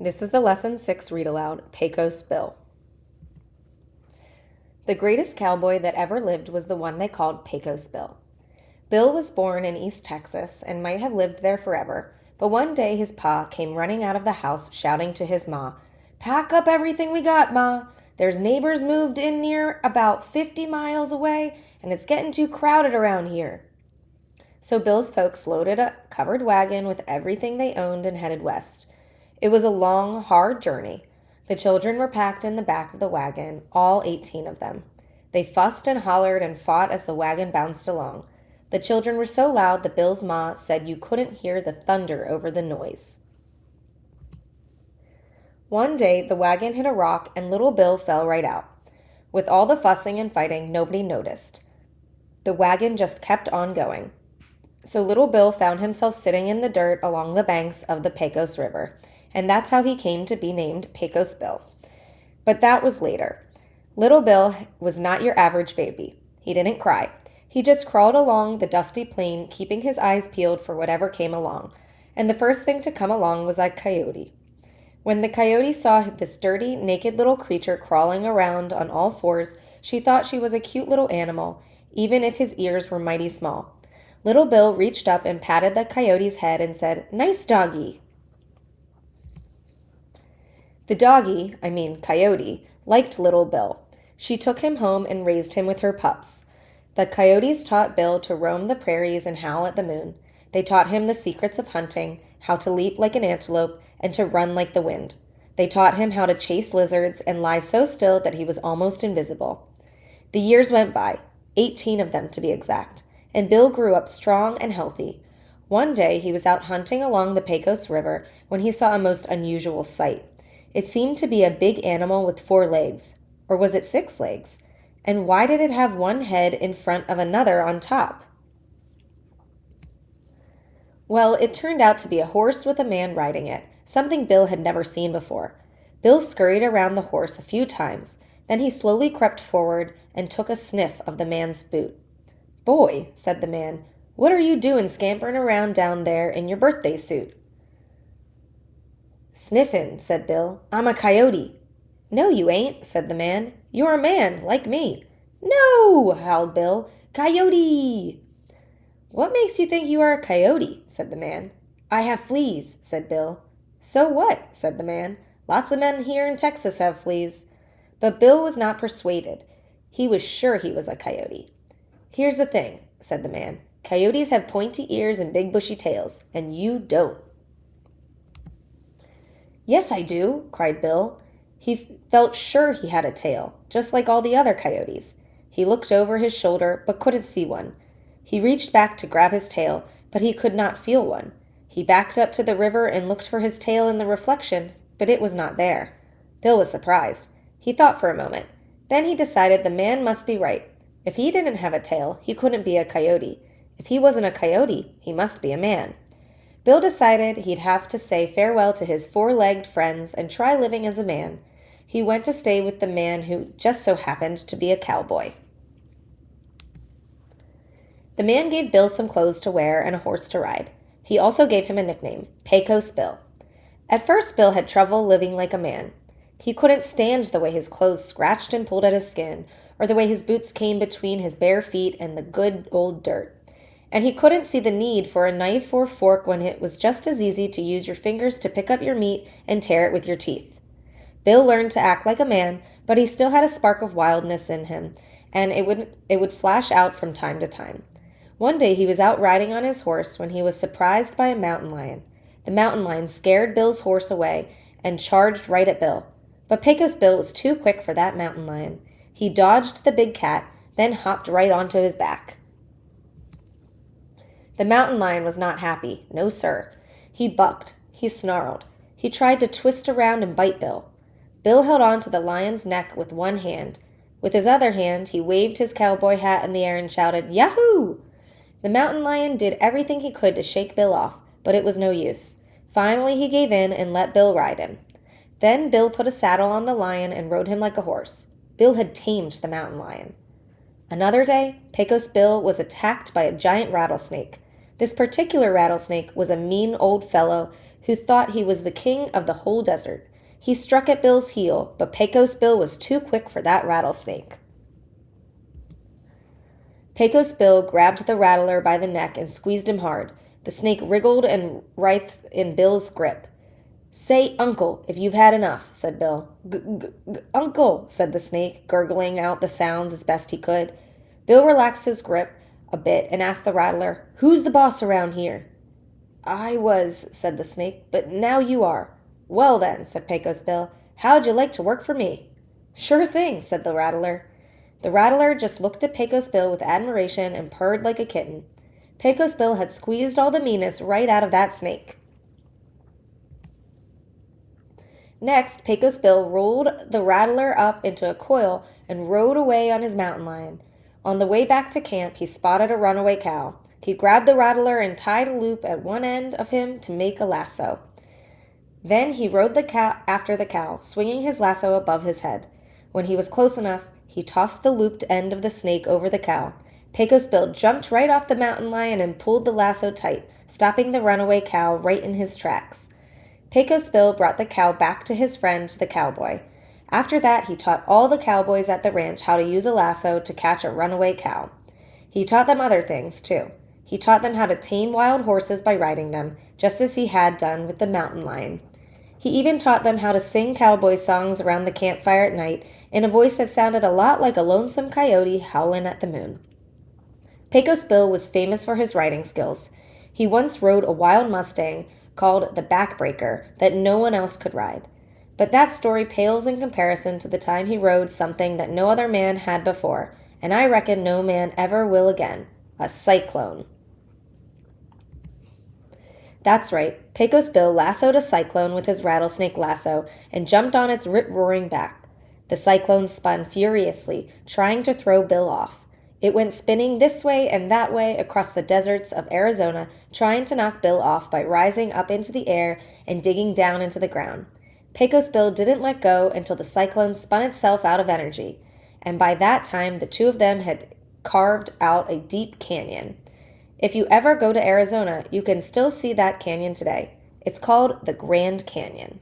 This is the Lesson 6 read aloud, Pecos Bill. The greatest cowboy that ever lived was the one they called Pecos Bill. Bill was born in East Texas and might have lived there forever, but one day his pa came running out of the house shouting to his ma, "Pack up everything we got, Ma. There's neighbors moved in near about 50 miles away, and it's getting too crowded around here." So Bill's folks loaded a covered wagon with everything they owned and headed west. It was a long, hard journey. The children were packed in the back of the wagon, all 18 of them. They fussed and hollered and fought as the wagon bounced along. The children were so loud that Bill's ma said you couldn't hear the thunder over the noise. One day, the wagon hit a rock and little Bill fell right out. With all the fussing and fighting, nobody noticed. The wagon just kept on going. So little Bill found himself sitting in the dirt along the banks of the Pecos River, and that's how he came to be named Pecos Bill. But that was later. Little Bill was not your average baby. He didn't cry. He just crawled along the dusty plain, keeping his eyes peeled for whatever came along. And the first thing to come along was a coyote. When the coyote saw this dirty, naked little creature crawling around on all fours, she thought she was a cute little animal, even if his ears were mighty small. Little Bill reached up and patted the coyote's head and said, "Nice doggy." The doggy, coyote, liked little Bill. She took him home and raised him with her pups. The coyotes taught Bill to roam the prairies and howl at the moon. They taught him the secrets of hunting, how to leap like an antelope, and to run like the wind. They taught him how to chase lizards and lie so still that he was almost invisible. The years went by, 18 of them to be exact, and Bill grew up strong and healthy. One day he was out hunting along the Pecos River when he saw a most unusual sight. It seemed to be a big animal with 4 legs. Or was it 6 legs? And why did it have one head in front of another on top? Well, it turned out to be a horse with a man riding it, something Bill had never seen before. Bill scurried around the horse a few times. Then he slowly crept forward and took a sniff of the man's boot. "Boy," said the man, "what are you doing scampering around down there in your birthday suit?" "Sniffin'," said Bill. "I'm a coyote." "No, you ain't," said the man. "You're a man, like me." "No!" howled Bill. "Coyote!" "What makes you think you are a coyote?" said the man. "I have fleas," said Bill. "So what?" said the man. "Lots of men here in Texas have fleas." But Bill was not persuaded. He was sure he was a coyote. "Here's the thing," said the man. "Coyotes have pointy ears and big bushy tails, and you don't." "Yes, I do," cried Bill. He felt sure he had a tail, just like all the other coyotes. He looked over his shoulder, but couldn't see one. He reached back to grab his tail, but he could not feel one. He backed up to the river and looked for his tail in the reflection, but it was not there. Bill was surprised. He thought for a moment. Then he decided the man must be right. If he didn't have a tail, he couldn't be a coyote. If he wasn't a coyote, he must be a man. Bill decided he'd have to say farewell to his 4-legged friends and try living as a man. He went to stay with the man who just so happened to be a cowboy. The man gave Bill some clothes to wear and a horse to ride. He also gave him a nickname, Pecos Bill. At first, Bill had trouble living like a man. He couldn't stand the way his clothes scratched and pulled at his skin, or the way his boots came between his bare feet and the good old dirt. And he couldn't see the need for a knife or fork when it was just as easy to use your fingers to pick up your meat and tear it with your teeth. Bill learned to act like a man, but he still had a spark of wildness in him, and it would flash out from time to time. One day he was out riding on his horse when he was surprised by a mountain lion. The mountain lion scared Bill's horse away and charged right at Bill. But Pecos Bill was too quick for that mountain lion. He dodged the big cat, then hopped right onto his back. The mountain lion was not happy. No, sir. He bucked. He snarled. He tried to twist around and bite Bill. Bill held on to the lion's neck with one hand. With his other hand, he waved his cowboy hat in the air and shouted, "Yahoo!" The mountain lion did everything he could to shake Bill off, but it was no use. Finally, he gave in and let Bill ride him. Then Bill put a saddle on the lion and rode him like a horse. Bill had tamed the mountain lion. Another day, Pecos Bill was attacked by a giant rattlesnake. This particular rattlesnake was a mean old fellow who thought he was the king of the whole desert. He struck at Bill's heel, but Pecos Bill was too quick for that rattlesnake. Pecos Bill grabbed the rattler by the neck and squeezed him hard. The snake wriggled and writhed in Bill's grip. "Say uncle if you've had enough," said Bill. Uncle, said the snake, gurgling out the sounds as best he could. Bill relaxed his grip a bit and asked the rattler, "Who's the boss around here?" "I was," said the snake, "but now you are." "Well then," said Pecos Bill, "how'd you like to work for me?" "Sure thing," said the rattler. The rattler just looked at Pecos Bill with admiration and purred like a kitten. Pecos Bill had squeezed all the meanness right out of that snake. Next, Pecos Bill rolled the rattler up into a coil and rode away on his mountain lion. On the way back to camp, he spotted a runaway cow. He grabbed the rattler and tied a loop at one end of him to make a lasso. Then he rode after the cow, swinging his lasso above his head. When he was close enough, he tossed the looped end of the snake over the cow. Pecos Bill jumped right off the mountain lion and pulled the lasso tight, stopping the runaway cow right in his tracks. Pecos Bill brought the cow back to his friend, the cowboy. After that, he taught all the cowboys at the ranch how to use a lasso to catch a runaway cow. He taught them other things, too. He taught them how to tame wild horses by riding them, just as he had done with the mountain lion. He even taught them how to sing cowboy songs around the campfire at night in a voice that sounded a lot like a lonesome coyote howling at the moon. Pecos Bill was famous for his riding skills. He once rode a wild Mustang called the Backbreaker that no one else could ride. But that story pales in comparison to the time he rode something that no other man had before, and I reckon no man ever will again, a cyclone. That's right, Pecos Bill lassoed a cyclone with his rattlesnake lasso and jumped on its rip-roaring back. The cyclone spun furiously, trying to throw Bill off. It went spinning this way and that way across the deserts of Arizona, trying to knock Bill off by rising up into the air and digging down into the ground. Pecos Bill didn't let go until the cyclone spun itself out of energy, and by that time the two of them had carved out a deep canyon. If you ever go to Arizona, you can still see that canyon today. It's called the Grand Canyon.